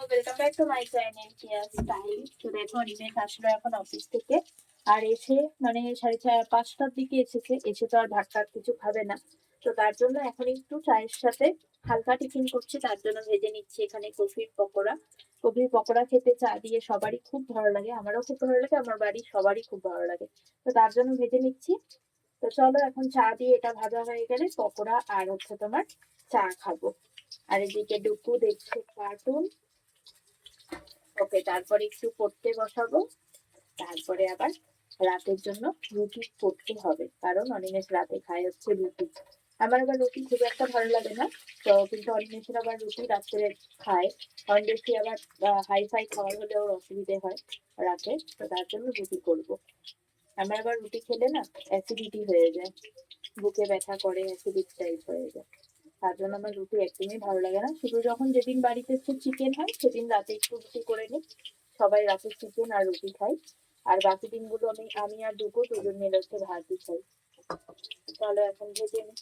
Welcome back to my channel Keya style. তো দেখো অনিমেষ আসলো এখন অফিস থেকে, আর এসে মানে 5:30টার দিকে এসেছে। এসে তো আর ভাত টাত কিছু খাবে না, তো তার জন্য এখন একটু চায়ের সাথে হালকা টিফিন করছি। তার জন্য ভেজে নিচ্ছি এখানে কফির পকোড়া। কফির পকোড়া খেতে চা দিয়ে সবারই খুব ভালো লাগে, আমারও খুব ভালো লাগে, আমার বাড়ির সবারই খুব ভালো লাগে। তো তার জন্য ভেজে নিচ্ছি। তো চলো এখন চা দিয়ে এটা ভাজা হয়ে গেলে পকোড়া আর হচ্ছে তোমার চা খাবো। আর এদিকে ডুকু দেখছে কার্টুন। ওকে, তারপরে একটু পড়তে বসাবো। তারপরে আবার রাতের জন্য রুটি করতে হবে, কারণ অনিমেষ রাতে খায় হচ্ছে রুটি। আমার আবার রুটি খুব একটা ভালো লাগে না, তো কিন্তু অনিমেষের আবার রুটি রাত্রে খায়। কারণ বেশি আবার হাই ফাই খাওয়ার হলে ওর অসুবিধে হয় রাতে, তো তার জন্য রুটি করবো। আমার আবার রুটি খেলে না অ্যাসিডিটি হয়ে যায়, বুকে ব্যথা করে, অ্যাসিডিক টাইপ হয়ে যায়। তার জন্য আমার রুটি একদমই ভালো লাগে না। শুধু যখন যেদিন বাড়িতে একটু চিকেন হয় সেদিন রাতে একটু রুটি করে নিই, সবাই রাতে চিকেন আর রুটি খাই। আর বাকি দিনগুলো আমি আর দুটো দুজন মিলে হচ্ছে ভাতই খাই। তাহলে এখন ভেজে নিই।